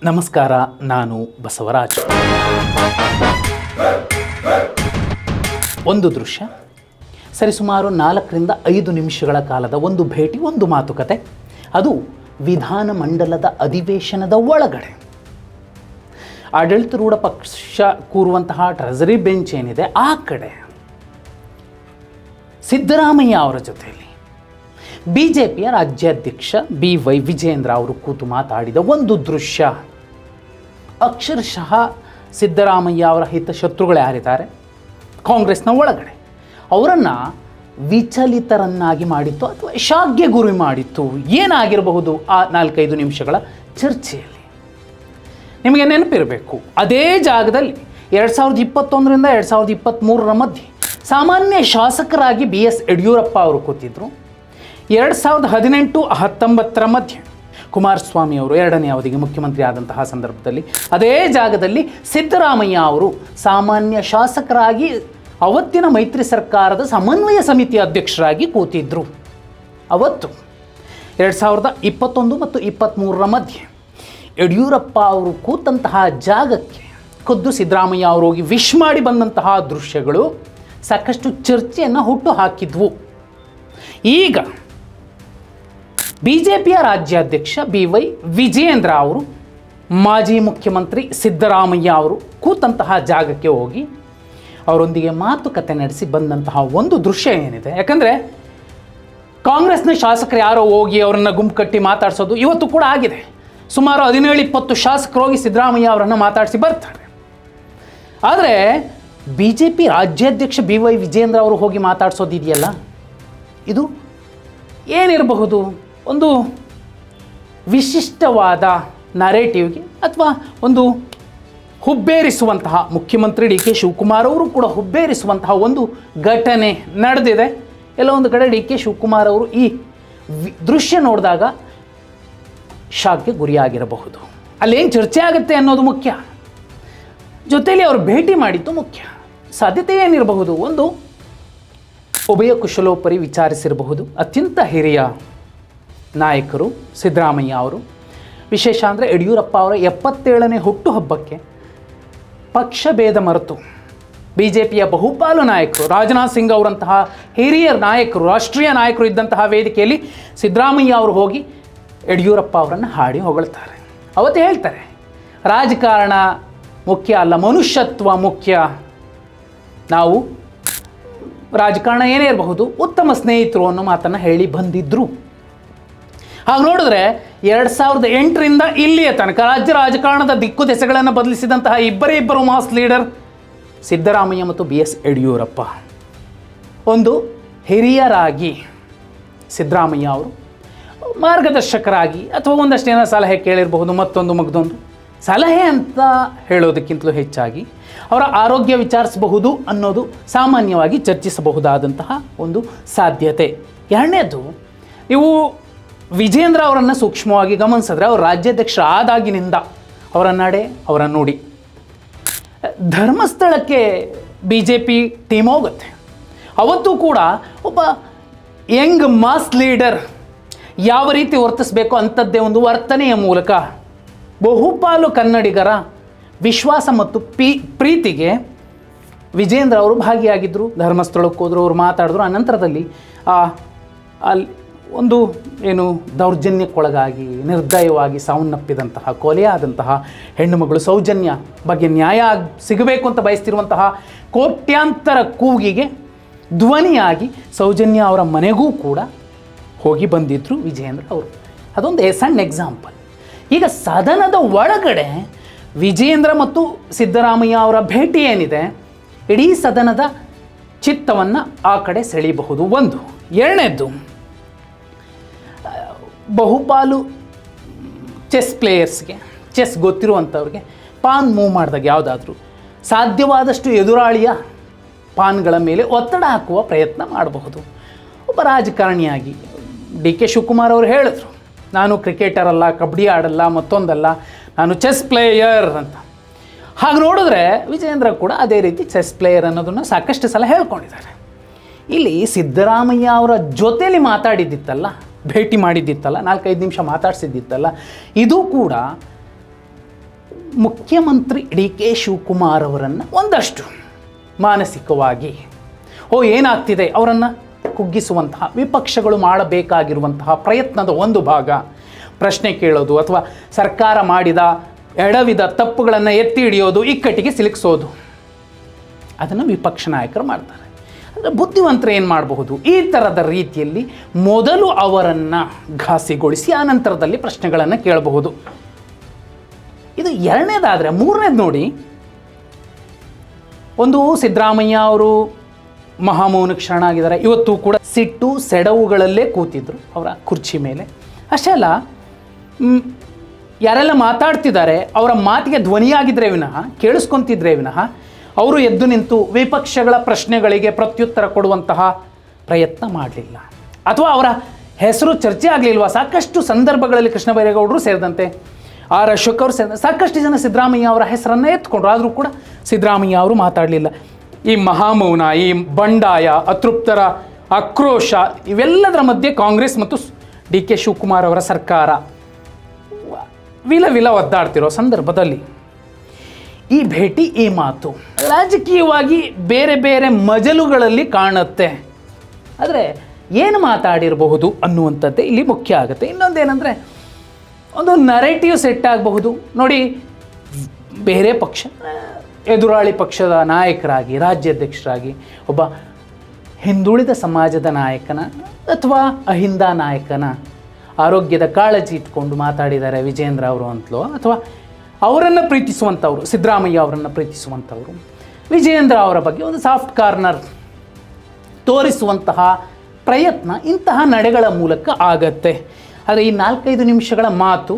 ನಮಸ್ಕಾರ, ನಾನು ಬಸವರಾಜ್. ಒಂದು ದೃಶ್ಯ, ಸರಿಸುಮಾರು 4-5 ನಿಮಿಷಗಳ ಕಾಲದ ಒಂದು ಭೇಟಿ, ಒಂದು ಮಾತುಕತೆ. ಅದು ವಿಧಾನಮಂಡಲದ ಅಧಿವೇಶನದ ಒಳಗಡೆ ಆಡಳಿತಾರೂಢ ಪಕ್ಷ ಕೂರುವಂತಹ ಟ್ರೆಜರಿ ಬೆಂಚ್ ಏನಿದೆ ಆ ಕಡೆ ಸಿದ್ದರಾಮಯ್ಯ ಅವರ ಜೊತೆಯಲ್ಲಿ ಬಿಜೆಪಿಯ ರಾಜ್ಯಾಧ್ಯಕ್ಷ BY ವಿಜಯೇಂದ್ರ ಅವರು ಕೂತು ಮಾತಾಡಿದ ಒಂದು ದೃಶ್ಯ. ಅಕ್ಷರಶಃ ಸಿದ್ದರಾಮಯ್ಯ ಅವರ ಹಿತಶತ್ರುಗಳು ಯಾರಿದ್ದಾರೆ ಕಾಂಗ್ರೆಸ್ನ ಒಳಗಡೆ, ಅವರನ್ನು ವಿಚಲಿತರನ್ನಾಗಿ ಮಾಡಿತ್ತು ಅಥವಾ ಶಾಕ್ಗೆ ಗುರಿ ಮಾಡಿತ್ತು. ಏನಾಗಿರಬಹುದು ಆ 4-5 ನಿಮಿಷಗಳ ಚರ್ಚೆಯಲ್ಲಿ? ನಿಮಗೆ ನೆನಪಿರಬೇಕು, ಅದೇ ಜಾಗದಲ್ಲಿ 2021ರಿಂದ 2023ರ ಮಧ್ಯೆ ಸಾಮಾನ್ಯ ಶಾಸಕರಾಗಿ BS ಯಡಿಯೂರಪ್ಪ ಅವರು ಕೂತಿದ್ರು. 2018-19ರ ಮಧ್ಯೆ ಕುಮಾರಸ್ವಾಮಿ ಅವರು 2ನೇ ಅವಧಿಗೆ ಮುಖ್ಯಮಂತ್ರಿ ಆದಂತಹ ಸಂದರ್ಭದಲ್ಲಿ ಅದೇ ಜಾಗದಲ್ಲಿ ಸಿದ್ದರಾಮಯ್ಯ ಅವರು ಸಾಮಾನ್ಯ ಶಾಸಕರಾಗಿ ಅವತ್ತಿನ ಮೈತ್ರಿ ಸರ್ಕಾರದ ಸಮನ್ವಯ ಸಮಿತಿ ಅಧ್ಯಕ್ಷರಾಗಿ ಕೂತಿದ್ರು. ಅವತ್ತು 2021 ಮತ್ತು 23ರ ಮಧ್ಯೆ ಯಡಿಯೂರಪ್ಪ ಅವರು ಕೂತಂತಹ ಜಾಗಕ್ಕೆ ಖುದ್ದು ಸಿದ್ದರಾಮಯ್ಯ ಅವರು ಹೋಗಿ ವಿಶ್ ಮಾಡಿ ಬಂದಂತಹ ದೃಶ್ಯಗಳು ಸಾಕಷ್ಟು ಚರ್ಚೆಯನ್ನು ಹುಟ್ಟು ಹಾಕಿದ್ವು. ಈಗ ಬಿಜೆಪಿಯ ರಾಜ್ಯಾಧ್ಯಕ್ಷ BY ವಿಜಯೇಂದ್ರ ಅವರು ಮಾಜಿ ಮುಖ್ಯಮಂತ್ರಿ ಸಿದ್ದರಾಮಯ್ಯ ಅವರು ಕೂತಂತಹ ಜಾಗಕ್ಕೆ ಹೋಗಿ ಅವರೊಂದಿಗೆ ಮಾತುಕತೆ ನಡೆಸಿ ಬಂದಂತಹ ಒಂದು ದೃಶ್ಯ ಏನಿದೆ. ಯಾಕಂದರೆ ಕಾಂಗ್ರೆಸ್ನ ಶಾಸಕರು ಯಾರೋ ಹೋಗಿ ಅವರನ್ನು ಗುಂಪು ಕಟ್ಟಿ ಮಾತಾಡಿಸೋದು ಇವತ್ತು ಕೂಡ ಆಗಿದೆ. ಸುಮಾರು 17-20 ಶಾಸಕರು ಹೋಗಿ ಸಿದ್ದರಾಮಯ್ಯ ಅವರನ್ನು ಮಾತಾಡಿಸಿ ಬರ್ತಾರೆ. ಆದರೆ BJP ರಾಜ್ಯಾಧ್ಯಕ್ಷ BY ವಿಜಯೇಂದ್ರ ಅವರು ಹೋಗಿ ಮಾತಾಡಿಸೋದಿದೆಯಲ್ಲ, ಇದು ಏನಿರಬಹುದು? ಒಂದು ವಿಶಿಷ್ಟವಾದ ನರೇಟಿವ್ಗೆ ಅಥವಾ ಒಂದು ಹುಬ್ಬೇರಿಸುವಂತಹ, ಮುಖ್ಯಮಂತ್ರಿ DK ಶಿವಕುಮಾರ್ ಅವರು ಕೂಡ ಹುಬ್ಬೇರಿಸುವಂತಹ ಒಂದು ಘಟನೆ ನಡೆದಿದೆ. ಎಲ್ಲ ಒಂದು ಕಡೆ DK ಶಿವಕುಮಾರ್ ಅವರು ಈ ದೃಶ್ಯ ನೋಡಿದಾಗ ಶಾಕ್ಗೆ ಗುರಿಯಾಗಿರಬಹುದು. ಅಲ್ಲೇನು ಚರ್ಚೆ ಆಗುತ್ತೆ ಅನ್ನೋದು ಮುಖ್ಯ, ಜೊತೆಯಲ್ಲಿ ಅವರು ಭೇಟಿ ಮಾಡಿದ್ದು ಮುಖ್ಯ. ಸಾಧ್ಯತೆ ಏನಿರಬಹುದು? ಒಂದು ಉಭಯ ಕುಶಲೋಪರಿ ವಿಚಾರಿಸಿರಬಹುದು. ಅತ್ಯಂತ ಹಿರಿಯ ನಾಯಕರು ಸಿದ್ದರಾಮಯ್ಯ ಅವರು. ವಿಶೇಷ ಅಂದರೆ ಯಡಿಯೂರಪ್ಪ ಅವರ 77ನೇ ಹುಟ್ಟುಹಬ್ಬಕ್ಕೆ ಪಕ್ಷ ಭೇದ ಮರೆತು BJPಯ ಬಹುಪಾಲು ನಾಯಕರು, ರಾಜನಾಥ್ ಸಿಂಗ್ ಅವರಂತಹ ಹಿರಿಯ ನಾಯಕರು, ರಾಷ್ಟ್ರೀಯ ನಾಯಕರು ಇದ್ದಂತಹ ವೇದಿಕೆಯಲ್ಲಿ ಸಿದ್ದರಾಮಯ್ಯ ಅವರು ಹೋಗಿ ಯಡಿಯೂರಪ್ಪ ಅವರನ್ನು ಹಾಡಿ ಹೊಗಳ್ತಾರೆ. ಅವತ್ತು ಹೇಳ್ತಾರೆ, ರಾಜಕಾರಣ ಮುಖ್ಯ ಅಲ್ಲ, ಮನುಷ್ಯತ್ವ ಮುಖ್ಯ. ನಾವು ರಾಜಕಾರಣ ಏನೇ ಇರಬಹುದು, ಉತ್ತಮ ಸ್ನೇಹಿತರು ಅನ್ನೋ ಮಾತನ್ನು ಹೇಳಿ ಬಂದಿದ್ದರು. ಹಾಗೆ ನೋಡಿದ್ರೆ 2008ರಿಂದ ಇಲ್ಲಿಯ ತನಕ ರಾಜ್ಯ ರಾಜಕಾರಣದ ದಿಕ್ಕು ದೆಸೆಗಳನ್ನು ಬದಲಿಸಿದಂತಹ ಇಬ್ಬರು ಮಾಸ್ ಲೀಡರ್ ಸಿದ್ದರಾಮಯ್ಯ ಮತ್ತು BS ಯಡಿಯೂರಪ್ಪ. ಒಂದು ಹಿರಿಯರಾಗಿ ಸಿದ್ದರಾಮಯ್ಯ ಅವರು ಮಾರ್ಗದರ್ಶಕರಾಗಿ ಅಥವಾ ಒಂದಷ್ಟು ಏನೋ ಸಲಹೆ ಕೇಳಿರಬಹುದು, ಮಗದೊಂದು ಸಲಹೆ ಅಂತ ಹೇಳೋದಕ್ಕಿಂತಲೂ ಹೆಚ್ಚಾಗಿ ಅವರ ಆರೋಗ್ಯ ವಿಚಾರಿಸಬಹುದು ಅನ್ನೋದು ಸಾಮಾನ್ಯವಾಗಿ ಚರ್ಚಿಸಬಹುದಾದಂತಹ ಒಂದು ಸಾಧ್ಯತೆ. ಎರಡನೇದು, ನೀವು ವಿಜೇಂದ್ರ ಅವರನ್ನು ಸೂಕ್ಷ್ಮವಾಗಿ ಗಮನಿಸಿದ್ರೆ ಅವರು ರಾಜ್ಯಾಧ್ಯಕ್ಷ ಆದಾಗಿನಿಂದ ಅವರ ನಡೆ, ಅವರ ನುಡಿ. ಧರ್ಮಸ್ಥಳಕ್ಕೆ BJP ಟೀಮ್ ಹೋಗುತ್ತೆ. ಅವತ್ತು ಕೂಡ ಒಬ್ಬ ಯಂಗ್ ಮಾಸ್ ಲೀಡರ್ ಯಾವ ರೀತಿ ವರ್ತಿಸಬೇಕು ಅಂಥದ್ದೇ ಒಂದು ವರ್ತನೆಯ ಮೂಲಕ ಬಹುಪಾಲು ಕನ್ನಡಿಗರ ವಿಶ್ವಾಸ ಮತ್ತು ಪ್ರೀತಿಗೆ ವಿಜೇಂದ್ರ ಅವರು ಭಾಗಿಯಾಗಿದ್ದರು. ಧರ್ಮಸ್ಥಳಕ್ಕೆ ಹೋದರು, ಅವರು ಮಾತಾಡಿದ್ರು. ಅನಂತರದಲ್ಲಿ ಅಲ್ಲಿ ಒಂದು ಏನು ದೌರ್ಜನ್ಯಕ್ಕೊಳಗಾಗಿ ನಿರ್ದಯವಾಗಿ ಸಾವನ್ನಪ್ಪಿದಂತಹ, ಕೊಲೆಯಾದಂತಹ ಹೆಣ್ಣುಮಗಳು ಸೌಜನ್ಯ ಬಗ್ಗೆ ನ್ಯಾಯ ಸಿಗಬೇಕು ಅಂತ ಬಯಸ್ತಿರುವಂತಹ ಕೋಟ್ಯಾಂತರ ಕೂಗಿಗೆ ಧ್ವನಿಯಾಗಿ ಸೌಜನ್ಯ ಅವರ ಮನೆಗೂ ಕೂಡ ಹೋಗಿ ಬಂದಿದ್ದರು ವಿಜಯೇಂದ್ರ ಅವರು. ಅದೊಂದು ಸಣ್ಣ ಎಕ್ಸಾಂಪಲ್. ಈಗ ಸದನದ ಒಳಗಡೆ ವಿಜಯೇಂದ್ರ ಮತ್ತು ಸಿದ್ದರಾಮಯ್ಯ ಅವರ ಭೇಟಿ ಏನಿದೆ, ಇಡೀ ಸದನದ ಚಿತ್ತವನ್ನು ಆ ಕಡೆ ಸೆಳೆಯಬಹುದು. ಒಂದು. ಎರಡನೇದ್ದು, ಬಹುಪಾಲು ಚೆಸ್ ಪ್ಲೇಯರ್ಸ್ಗೆ, ಚೆಸ್ ಗೊತ್ತಿರುವಂಥವ್ರಿಗೆ ಪಾನ್ ಮೂವ್ ಮಾಡಿದಾಗ ಯಾವುದಾದ್ರೂ ಸಾಧ್ಯವಾದಷ್ಟು ಎದುರಾಳಿಯ ಪಾನ್ಗಳ ಮೇಲೆ ಒತ್ತಡ ಹಾಕುವ ಪ್ರಯತ್ನ ಮಾಡಬಹುದು. ಒಬ್ಬ ರಾಜಕಾರಣಿಯಾಗಿ DK ಶಿವಕುಮಾರ್ ಅವರು ಹೇಳಿದ್ರು, ನಾನು ಕ್ರಿಕೆಟರ್ ಅಲ್ಲ, ಕಬಡ್ಡಿ ಆಡಲ್ಲ, ಮತ್ತೊಂದಲ್ಲ, ನಾನು ಚೆಸ್ ಪ್ಲೇಯರ್ ಅಂತ. ಹಾಗೆ ನೋಡಿದ್ರೆ ವಿಜಯೇಂದ್ರ ಕೂಡ ಅದೇ ರೀತಿ ಚೆಸ್ ಪ್ಲೇಯರ್ ಅನ್ನೋದನ್ನು ಸಾಕಷ್ಟು ಸಲ ಹೇಳ್ಕೊಂಡಿದ್ದಾರೆ. ಇಲ್ಲಿ ಸಿದ್ದರಾಮಯ್ಯ ಅವರ ಜೊತೆಯಲ್ಲಿ ಮಾತಾಡಿದ್ದಿತ್ತಲ್ಲ, ಭೇಟಿ ಮಾಡಿದ್ದಿತ್ತಲ್ಲ, 4-5 ನಿಮಿಷ ಮಾತಾಡಿಸಿದ್ದಿತ್ತಲ್ಲ, ಇದು ಕೂಡ ಮುಖ್ಯಮಂತ್ರಿ ಡಿ ಕೆ ಶಿವಕುಮಾರ್ ಅವರನ್ನು ಒಂದಷ್ಟು ಮಾನಸಿಕವಾಗಿ ಏನಾಗ್ತಿದೆ ಅವರನ್ನು ಕುಗ್ಗಿಸುವಂತಹ ವಿಪಕ್ಷಗಳು ಮಾಡಬೇಕಾಗಿರುವಂತಹ ಪ್ರಯತ್ನದ ಒಂದು ಭಾಗ ಪ್ರಶ್ನೆ ಕೇಳೋದು ಅಥವಾ ಸರ್ಕಾರ ಮಾಡಿದ ಎಡವಿದ ತಪ್ಪುಗಳನ್ನು ಎತ್ತಿ ಹಿಡಿಯೋದು, ಇಕ್ಕಟ್ಟಿಗೆ ಸಿಲುಕಿಸೋದು. ಅದನ್ನು ವಿಪಕ್ಷ ನಾಯಕರು ಮಾಡ್ತಾರೆ. ಅಂದರೆ ಬುದ್ಧಿವಂತರು ಏನು ಮಾಡಬಹುದು, ಈ ಥರದ ರೀತಿಯಲ್ಲಿ ಮೊದಲು ಅವರನ್ನು ಘಾಸಿಗೊಳಿಸಿ ಆನಂತರದಲ್ಲಿ ಪ್ರಶ್ನೆಗಳನ್ನು ಕೇಳಬಹುದು. ಇದು ಎರಡನೇದಾದರೆ, ಮೂರನೇದು ನೋಡಿ, ಒಂದು ಸಿದ್ದರಾಮಯ್ಯ ಅವರು ಮಹಾಮೌನಕ್ಕೆ ಶರಣಾಗಿದ್ದಾರೆ. ಇವತ್ತು ಕೂಡ ಸಿಟ್ಟು ಸೆಡವುಗಳಲ್ಲೇ ಕೂತಿದ್ರು ಅವರ ಕುರ್ಚಿ ಮೇಲೆ. ಅಷ್ಟೇ ಅಲ್ಲ, ಯಾರೆಲ್ಲ ಮಾತಾಡ್ತಿದ್ದಾರೆ ಅವರ ಮಾತಿಗೆ ಧ್ವನಿಯಾಗಿದ್ದರೆ ವಿನಃ, ಕೇಳಿಸ್ಕೊತಿದ್ರೆ ವಿನಃ ಅವರು ಎದ್ದು ನಿಂತು ವಿಪಕ್ಷಗಳ ಪ್ರಶ್ನೆಗಳಿಗೆ ಪ್ರತ್ಯುತ್ತರ ಕೊಡುವಂತಹ ಪ್ರಯತ್ನ ಮಾಡಲಿಲ್ಲ, ಅಥವಾ ಅವರ ಹೆಸರು ಚರ್ಚೆ ಆಗಲಿಲ್ವಾ? ಸಾಕಷ್ಟು ಸಂದರ್ಭಗಳಲ್ಲಿ ಕೃಷ್ಣ ಬೈರೇಗೌಡರು ಸೇರಿದಂತೆ ಆರ್ ಅಶೋಕ್ ಅವರು ಸೇರಿದಂತೆ ಸಾಕಷ್ಟು ಜನ ಸಿದ್ದರಾಮಯ್ಯ ಅವರ ಹೆಸರನ್ನು ಎತ್ಕೊಂಡ್ರು. ಆದರೂ ಕೂಡ ಸಿದ್ದರಾಮಯ್ಯ ಅವರು ಮಾತಾಡಲಿಲ್ಲ. ಈ ಮಹಾಮೌನ, ಈ ಬಂಡಾಯ, ಅತೃಪ್ತರ ಆಕ್ರೋಶ ಇವೆಲ್ಲದರ ಮಧ್ಯೆ ಕಾಂಗ್ರೆಸ್ ಮತ್ತು ಡಿ ಕೆ ಶಿವಕುಮಾರ್ ಅವರ ಸರ್ಕಾರ ವಿಲ ಒದ್ದಾಡ್ತಿರೋ ಸಂದರ್ಭದಲ್ಲಿ ಈ ಭೇಟಿ, ಈ ಮಾತು ರಾಜಕೀಯವಾಗಿ ಬೇರೆ ಬೇರೆ ಮಜಲುಗಳಲ್ಲಿ ಕಾಣುತ್ತೆ. ಆದರೆ ಏನು ಮಾತಾಡಿರಬಹುದು ಅನ್ನುವಂಥದ್ದೇ ಇಲ್ಲಿ ಮುಖ್ಯ ಆಗುತ್ತೆ. ಇನ್ನೊಂದೇನೆಂದರೆ, ಒಂದು ನರೇಟಿವ್ ಸೆಟ್ ಆಗಬಹುದು. ನೋಡಿ, ಬೇರೆ ಪಕ್ಷ, ಎದುರಾಳಿ ಪಕ್ಷದ ನಾಯಕರಾಗಿ, ರಾಜ್ಯಾಧ್ಯಕ್ಷರಾಗಿ ಒಬ್ಬ ಹಿಂದುಳಿದ ಸಮಾಜದ ನಾಯಕನ ಅಥವಾ ಅಹಿಂದ ನಾಯಕನ ಆರೋಗ್ಯದ ಕಾಳಜಿ ಇಟ್ಕೊಂಡು ಮಾತಾಡಿದ್ದಾರೆ ವಿಜೇಂದ್ರ ಅವರು ಅಂತಲೋ, ಅಥವಾ ಅವರನ್ನು ಪ್ರೀತಿಸುವಂಥವ್ರು, ಸಿದ್ದರಾಮಯ್ಯ ಅವರನ್ನು ಪ್ರೀತಿಸುವಂಥವ್ರು ವಿಜೇಂದ್ರ ಅವರ ಬಗ್ಗೆ ಒಂದು ಸಾಫ್ಟ್ ಕಾರ್ನರ್ ತೋರಿಸುವಂತಹ ಪ್ರಯತ್ನ ಇಂತಹ ನಡೆಗಳ ಮೂಲಕ ಆಗತ್ತೆ. ಆದರೆ ಈ 4-5 ನಿಮಿಷಗಳ ಮಾತು,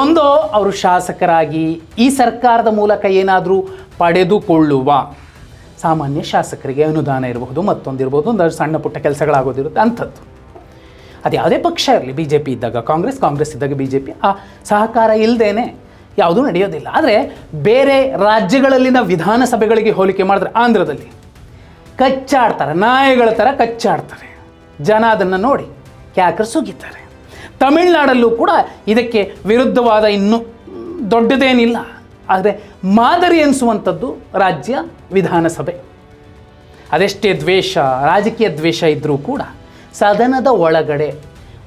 ಒಂದೋ ಅವರು ಶಾಸಕರಾಗಿ ಈ ಸರ್ಕಾರದ ಮೂಲಕ ಏನಾದರೂ ಪಡೆದುಕೊಳ್ಳುವ ಸಾಮಾನ್ಯ ಶಾಸಕರಿಗೆ ಅನುದಾನ ಇರಬಹುದು, ಮತ್ತೊಂದಿರ್ಬೋದು, ಒಂದು ಸಣ್ಣ ಪುಟ್ಟ ಕೆಲಸಗಳಾಗೋದಿರುತ್ತೆ ಅಂಥದ್ದು. ಅದು ಯಾವುದೇ ಪಕ್ಷ ಇರಲಿ, ಬಿ ಜೆ ಪಿ ಇದ್ದಾಗ ಕಾಂಗ್ರೆಸ್, ಕಾಂಗ್ರೆಸ್ ಇದ್ದಾಗ ಬಿ ಜೆ ಪಿ, ಆ ಸಹಕಾರ ಇಲ್ಲದೇನೆ ಯಾವುದೂ ನಡೆಯೋದಿಲ್ಲ. ಆದರೆ ಬೇರೆ ರಾಜ್ಯಗಳಲ್ಲಿನ ವಿಧಾನಸಭೆಗಳಿಗೆ ಹೋಲಿಕೆ ಮಾಡಿದ್ರೆ ಆಂಧ್ರದಲ್ಲಿ ಕಚ್ಚಾಡ್ತಾರೆ, ನಾಯಿಗಳ ಥರ ಕಚ್ಚಾಡ್ತಾರೆ. ಜನ ಅದನ್ನು ನೋಡಿ ಕ್ಯಾಕರ್ ಸುಗಿತಾರೆ. ತಮಿಳುನಾಡಲ್ಲೂ ಕೂಡ ಇದಕ್ಕೆ ವಿರುದ್ಧವಾದ ಇನ್ನೂ ದೊಡ್ಡದೇನಿಲ್ಲ, ಆದರೆ ಮಾದರಿ ಎನಿಸುವಂಥದ್ದು ರಾಜ್ಯ ವಿಧಾನಸಭೆ. ಅದೆಷ್ಟೇ ದ್ವೇಷ, ರಾಜಕೀಯ ದ್ವೇಷ ಇದ್ದರೂ ಕೂಡ ಸದನದ ಒಳಗಡೆ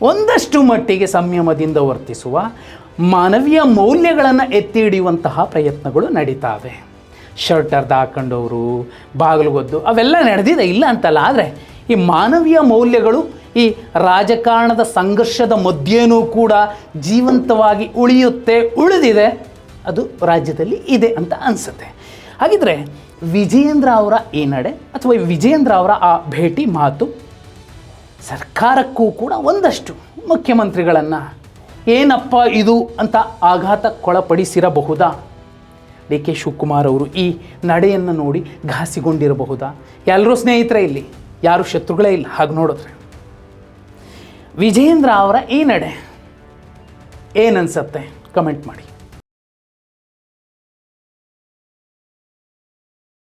ಒಂದಷ್ಟು ಮಟ್ಟಿಗೆ ಸಂಯಮದಿಂದ ವರ್ತಿಸುವ, ಮಾನವೀಯ ಮೌಲ್ಯಗಳನ್ನು ಎತ್ತಿ ಹಿಡಿಯುವಂತಹ ಪ್ರಯತ್ನಗಳು ನಡೀತಾವೆ. ಶರ್ಟ್ ಅರ್ಧ ಹಾಕೊಂಡವರು, ಬಾಗಿಲುಗೊದ್ದು ಅವೆಲ್ಲ ನಡೆದಿದೆ, ಇಲ್ಲ ಅಂತಲ್ಲ. ಆದರೆ ಈ ಮಾನವೀಯ ಮೌಲ್ಯಗಳು ಈ ರಾಜಕಾರಣದ ಸಂಘರ್ಷದ ಮಧ್ಯೆಯೂ ಕೂಡ ಜೀವಂತವಾಗಿ ಉಳಿದಿದೆ, ಅದು ರಾಜ್ಯದಲ್ಲಿ ಇದೆ ಅಂತ ಅನಿಸುತ್ತೆ. ಹಾಗಿದ್ರೆ ವಿಜಯೇಂದ್ರ ಅವರ ಈ ನಡೆ ಅಥವಾ ವಿಜಯೇಂದ್ರ ಅವರ ಆ ಭೇಟಿ ಮಾತು ಸರ್ಕಾರಕ್ಕೂ ಕೂಡ ಒಂದಷ್ಟು ಮುಖ್ಯಮಂತ್ರಿಗಳನ್ನು ಏನಪ್ಪ ಇದು ಅಂತ ಆಘಾತಕ್ಕೊಳಪಡಿಸಿರಬಹುದಾ? ಡಿ ಕೆ ಶಿವಕುಮಾರ್ ಅವರು ಈ ನಡೆಯನ್ನು ನೋಡಿ ಘಾಸಿಗೊಂಡಿರಬಹುದಾ? ಎಲ್ಲರೂ ಸ್ನೇಹಿತರೇ, ಇಲ್ಲಿ ಯಾರು ಶತ್ರುಗಳೇ ಇಲ್ಲ. ಹಾಗೆ ನೋಡಿದ್ರೆ ವಿಜಯೇಂದ್ರ ಅವರ ಈ ನಡೆ ಏನನ್ಸುತ್ತೆ ಕಮೆಂಟ್ ಮಾಡಿ.